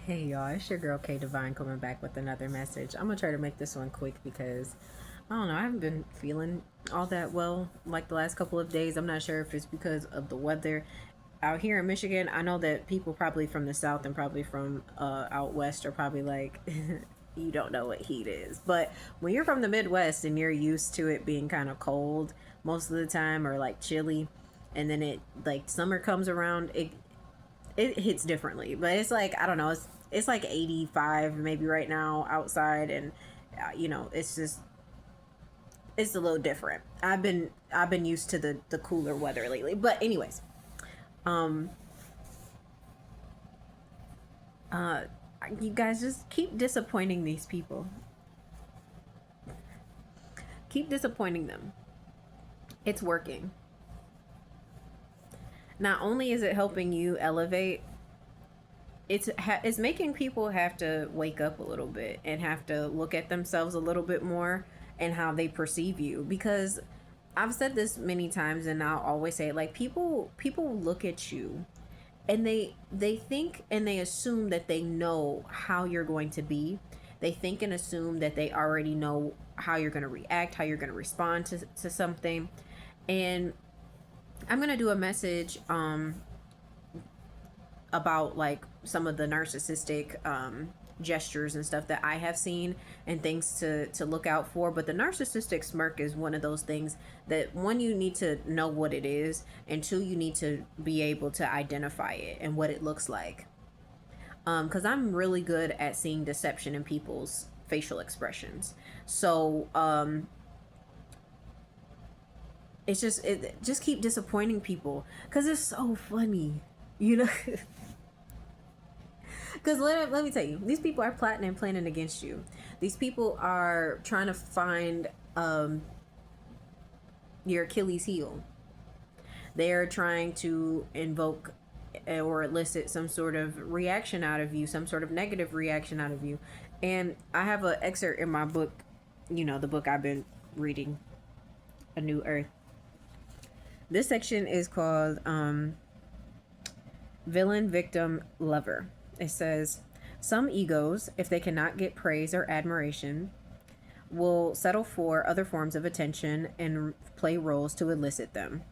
Hey y'all, it's your girl K Divine coming back with another message. I'm gonna try to make this one quick because I don't know, I haven't been feeling all that well like the last couple of days. I'm not sure if it's because of the weather out here in Michigan. I know that people probably from the south and probably from out west are probably like you don't know what heat is. But when you're from the Midwest and you're used to it being kind of cold most of the time or like chilly, and then it like summer comes around, it hits differently. But it's like I don't know, it's like 85 maybe right now outside, and it's just it's a little different. I've been used to the cooler weather lately. But anyways, um uh you guys just keep disappointing these people. Keep disappointing them. It's working. Not only is it helping you elevate, it's making people have to wake up a little bit and have to look at themselves a little bit more and how they perceive you. Because I've said this many times and I'll always say it, like people look at you and they think and they assume that they know how you're going to be. They think and assume that they already know how you're going to react, how you're going to respond to something. And I'm going to do a message about like some of the narcissistic gestures and stuff that I have seen and things to look out for. But the narcissistic smirk is one of those things that, one, you need to know what it is, and two, you need to be able to identify it and what it looks like. Because I'm really good at seeing deception in people's facial expressions. So just keep disappointing people because it's so funny, you know. Because let me tell you, these people are plotting and planning against you. These people are trying to find your Achilles heel. They're trying to invoke or elicit some sort of reaction out of you, some sort of negative reaction out of you. And I have an excerpt in my book, the book I've been reading, A New Earth. This section is called Villain, Victim, Lover. It says, some egos, if they cannot get praise or admiration, will settle for other forms of attention and play roles to elicit them.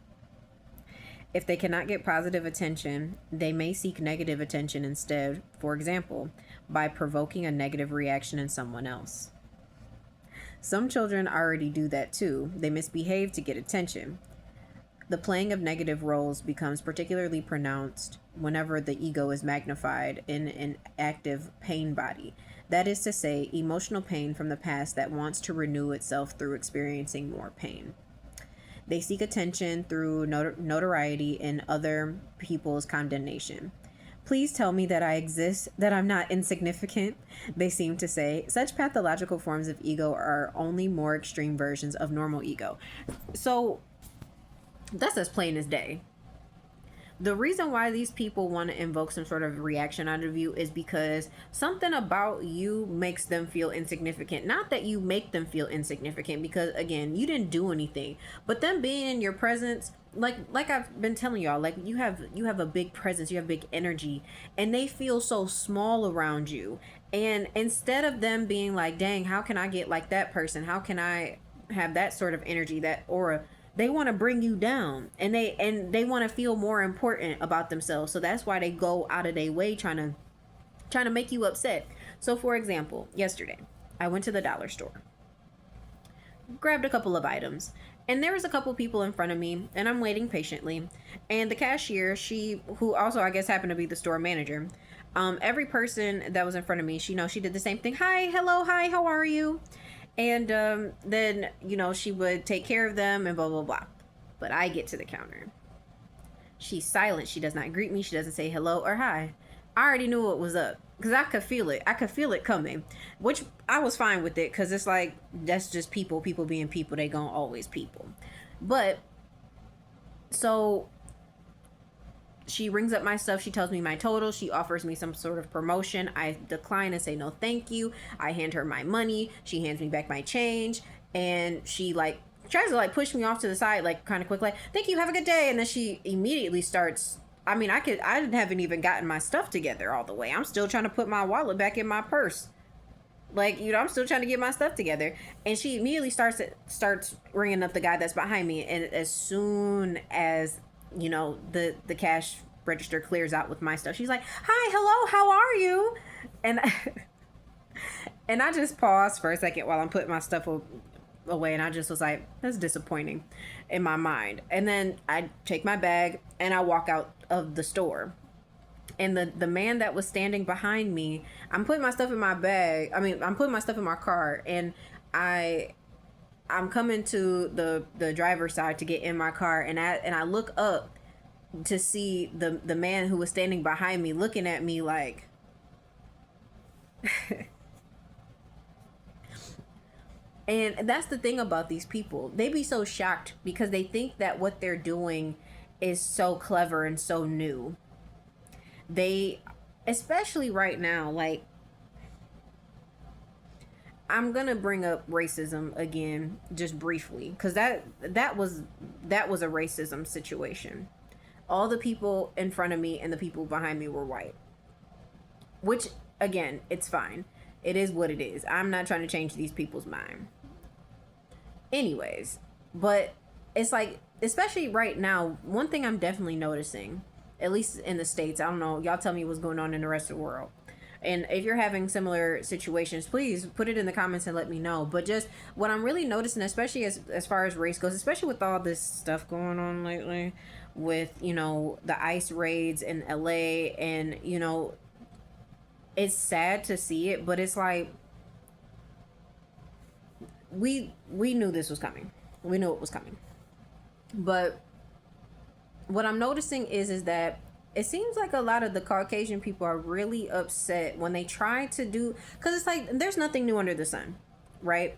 If they cannot get positive attention, they may seek negative attention instead, for example, by provoking a negative reaction in someone else. Some children already do that too. They misbehave to get attention. The playing of negative roles becomes particularly pronounced whenever the ego is magnified in an active pain body. That is to say, emotional pain from the past that wants to renew itself through experiencing more pain. They seek attention through notoriety and other people's condemnation. Please tell me that I exist, that I'm not insignificant, they seem to say. Such pathological forms of ego are only more extreme versions of normal ego. So that's as plain as day. The reason why these people want to invoke some sort of reaction out of you is because something about you makes them feel insignificant. Not that you make them feel insignificant, because again, you didn't do anything, but them being in your presence, like I've been telling y'all, like you have a big presence, you have big energy, and they feel so small around you. And instead of them being like, dang, how can I get like that person? How can I have that sort of energy, that aura? They want to bring you down, and they want to feel more important about themselves. So that's why they go out of their way trying to make you upset. So for example, yesterday I went to the dollar store, grabbed a couple of items, and there was a couple people in front of me, and I'm waiting patiently. And the cashier, who also I guess happened to be the store manager, every person that was in front of me, she did the same thing. Hi, hello, hi, how are you? And then, she would take care of them and blah, blah, blah. But I get to the counter. She's silent. She does not greet me. She doesn't say hello or hi. I already knew what was up because I could feel it. I could feel it coming, which I was fine with it because it's like, that's just people being people. They gonna always people. But so she rings up my stuff. She tells me my total. She offers me some sort of promotion. I decline and say no thank you. I hand her my money. She hands me back my change, and she tries to push me off to the side, kind of quick, thank you, have a good day. And then she immediately starts I mean, I haven't even gotten my stuff together all the way. I'm still trying to put my wallet back in my purse. Like, I'm still trying to get my stuff together. And she immediately starts ringing up the guy that's behind me. And as soon as, the cash register clears out with my stuff, she's like, "Hi, hello, how are you?" And and I just paused for a second while I'm putting my stuff away, and I just was like, that's disappointing in my mind. And then I take my bag and I walk out of the store. And the man that was standing behind me, I'm putting my stuff in my bag. I mean, I'm putting my stuff in my car, and I'm coming to the driver's side to get in my car, and I look up to see the man who was standing behind me looking at me like and that's the thing about these people. They be so shocked because they think that what they're doing is so clever and so new. They, especially right now, like, I'm gonna bring up racism again just briefly because that was a racism situation. All the people in front of me and the people behind me were white, which, again, it's fine. It is what it is. I'm not trying to change these people's mind. Anyways, but it's like, especially right now, one thing I'm definitely noticing, at least in the States, I don't know, y'all tell me what's going on in the rest of the world. And if you're having similar situations, please put it in the comments and let me know. But just what I'm really noticing, especially as far as race goes, especially with all this stuff going on lately with, the ICE raids in LA, and, it's sad to see it, but it's like, we knew this was coming. We knew it was coming. But what I'm noticing is that it seems like a lot of the Caucasian people are really upset when they try to do, because it's like there's nothing new under the sun, right?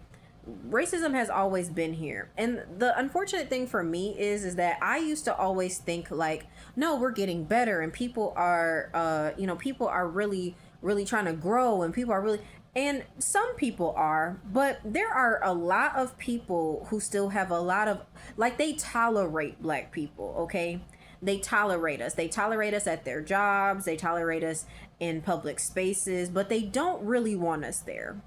Racism has always been here. And the unfortunate thing for me is that I used to always think like, no, we're getting better, and people are people are really trying to grow, and people are really, and some people are, but there are a lot of people who still have a lot of, like, they tolerate black people, okay? They tolerate us. They tolerate us at their jobs. They tolerate us in public spaces, but they don't really want us there.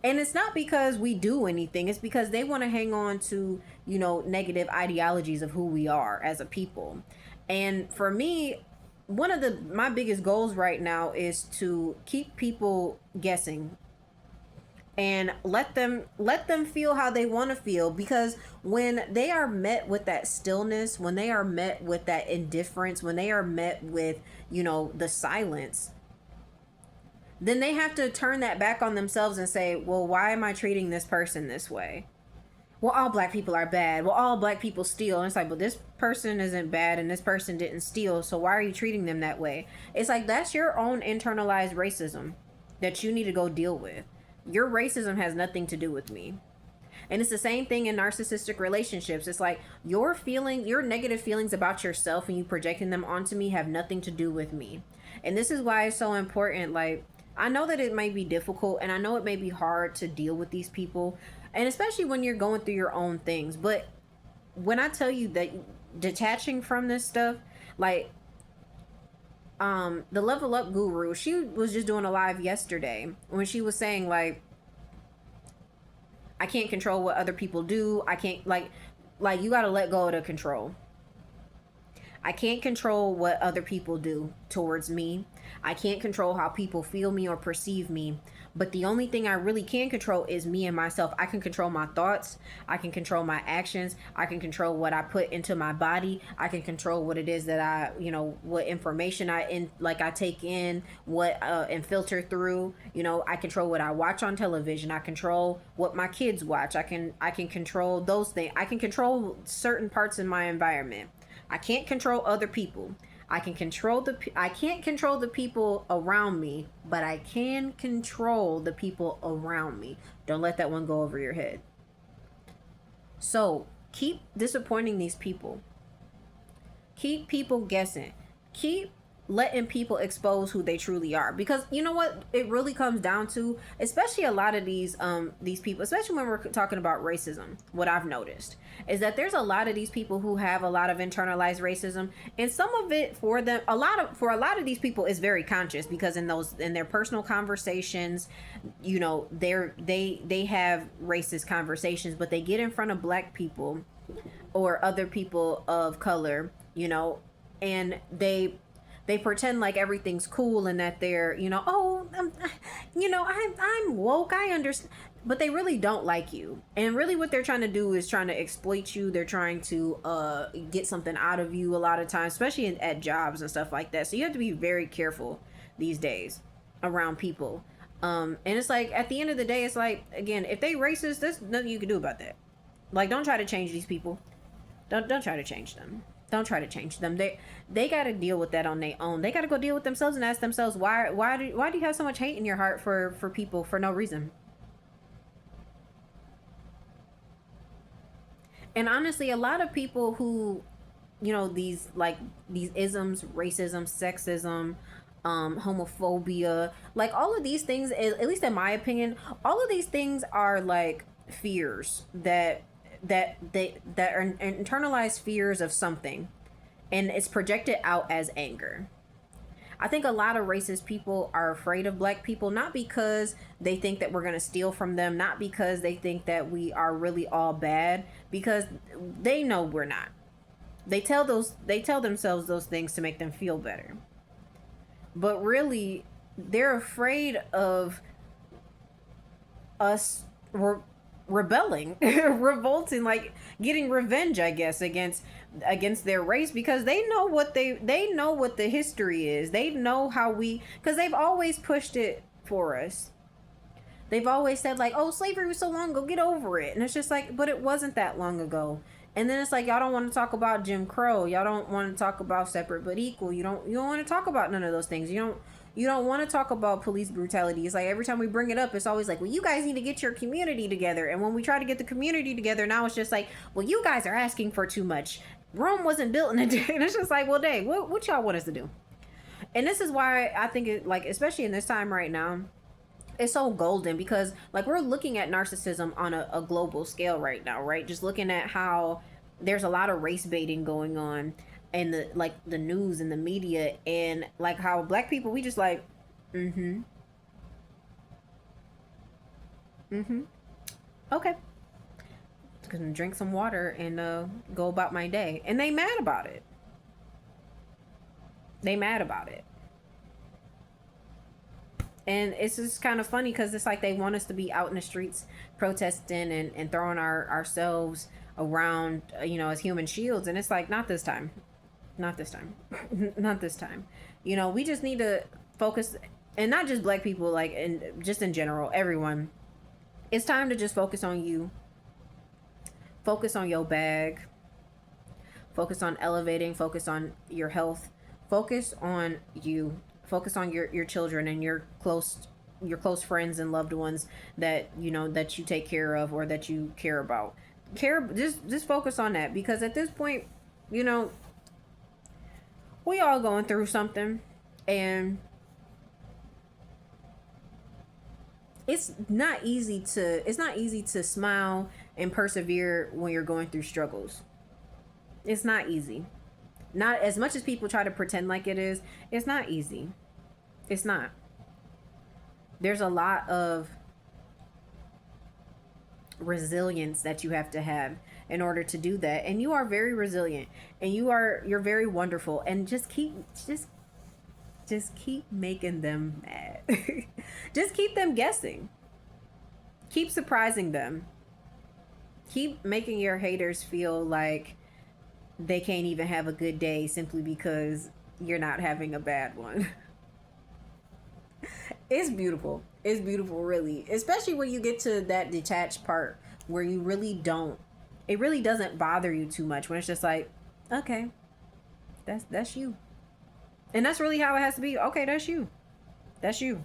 And it's not because we do anything. It's because they want to hang on to, negative ideologies of who we are as a people. And for me, one of my biggest goals right now is to keep people guessing and let them feel how they want to feel, because when they are met with that stillness, when they are met with that indifference, when they are met with, the silence, then they have to turn that back on themselves and say, well, why am I treating this person this way? Well, all black people are bad. Well, all black people steal. And it's like, but this person isn't bad and this person didn't steal, so why are you treating them that way? It's like, that's your own internalized racism that you need to go deal with. Your racism has nothing to do with me. And it's the same thing in narcissistic relationships. It's like your negative feelings about yourself and you projecting them onto me have nothing to do with me. And this is why it's so important. Like, I know that it might be difficult and I know it may be hard to deal with these people, and especially when you're going through your own things. But when I tell you that detaching from this stuff, like, the Level Up guru, she was just doing a live yesterday when she was saying, like, I can't control what other people do. I can't, like you got to let go of the control. I can't control what other people do towards me. I can't control how people feel me or perceive me. But the only thing I really can control is me and myself. I can control my thoughts. I can control my actions. I can control what I put into my body. I can control what it is that I, what information I take in, and filter through. I control what I watch on television. I control what my kids watch. I can control those things. I can control certain parts in my environment. I can't control other people. I can't control the people around me, but I can control the people around me. Don't let that one go over your head. So keep disappointing these people. Keep people guessing. Keep letting people expose who they truly are. Because you know what it really comes down to, especially a lot of these people, especially when we're talking about racism, what I've noticed is that there's a lot of these people who have a lot of internalized racism, and some of it for them, for a lot of these people is very conscious, because in their personal conversations, you know, they have racist conversations, but they get in front of black people or other people of color, you know, and they pretend like everything's cool, and that they're, you know, oh, you know, I'm woke, I understand, but they really don't like you. And really what they're trying to do is trying to exploit you. They're trying to get something out of you a lot of times, especially at jobs and stuff like that. So you have to be very careful these days around people. And it's like, at the end of the day, it's like, again, if they racist, there's nothing you can do about that. Like, don't try to change these people. Don't try to change them. Don't try to change them. They got to deal with that on their own. They got to go deal with themselves and ask themselves, why do you have so much hate in your heart for people for no reason? And honestly, a lot of people who, you know, these isms, racism, sexism, homophobia, like all of these things, at least in my opinion, all of these things are like fears that are internalized fears of something, and it's projected out as anger. I think a lot of racist people are afraid of black people, not because they think that we're going to steal from them, not because they think that we are really all bad, because they know we're not. They tell themselves those things to make them feel better. But really, they're afraid of us rebelling, revolting, like getting revenge, I guess, against their race, because they know what they know what the history is. They know how because they've always pushed it for us. They've always said like, oh, slavery was so long ago, get over it. And it's just like, but it wasn't that long ago. And then it's like, y'all don't want to talk about Jim Crow. Y'all don't want to talk about separate but equal. You don't want to talk about none of those things. You don't want to talk about police brutality. It's like every time we bring it up, it's always like, well, you guys need to get your community together. And when we try to get the community together, now it's just like, well, you guys are asking for too much. Rome wasn't built in a day. And it's just like, well, dang, what y'all want us to do? And this is why I think it, like, especially in this time right now, it's so golden, because like we're looking at narcissism on a global scale right now, right? Just looking at how there's a lot of race baiting going on in the news and the media, and like how black people, we just like, okay, gonna drink some water and go about my day. And they mad about it. They mad about it. And it's just kind of funny, because it's like they want us to be out in the streets protesting and throwing ourselves around, you know, as human shields. And it's like, not this time. Not this time. Not this time. You know, we just need to focus, and not just black people, like, and just in general, everyone. It's time to just focus on you. Focus on your bag. Focus on elevating. Focus on your health. Focus on you. Focus on your children and your close friends and loved ones that you know that you take care of or that you care about. Just focus on that, because at this point, you know, we all going through something, and it's not easy to smile and persevere when you're going through struggles. It's not easy. Not as much as people try to pretend like it is. It's not easy. It's not. There's a lot of resilience that you have to have in order to do that, and you are very resilient, and you're very wonderful, and just keep making them mad. Just keep them guessing. Keep surprising them. Keep making your haters feel like they can't even have a good day simply because you're not having a bad one. It's beautiful. It's beautiful, really. Especially when you get to that detached part where you really don't, it really doesn't bother you too much. When it's just like, okay, that's you. And that's really how it has to be. Okay, that's you. That's you.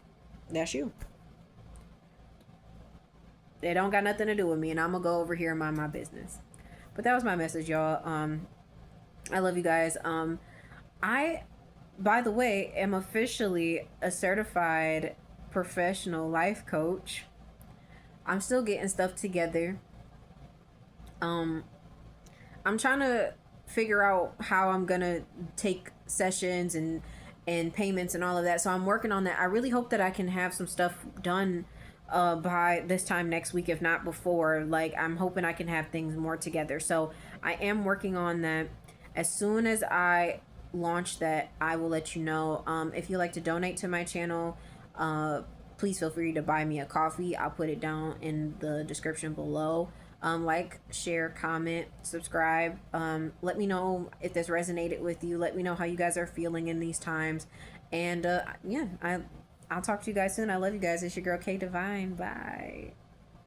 That's you. They don't got nothing to do with me, and I'm gonna go over here and mind my business. But that was my message, y'all. I love you guys. I by the way, am officially a certified professional life coach. I'm still getting stuff together. Um, I'm trying to figure out how I'm gonna take sessions and payments and all of that. So I'm working on that. I really hope that I can have some stuff done by this time next week, if not before. Like, I'm hoping I can have things more together. So I am working on that. As soon as I launch that, I will let you know. If you like to donate to my channel, uh, please feel free to buy me a coffee. I'll put it down in the description below. Like, share, comment, subscribe. Let me know if this resonated with you. Let me know how you guys are feeling in these times. And yeah, I'll talk to you guys soon. I love you guys. It's your girl K Divine. Bye.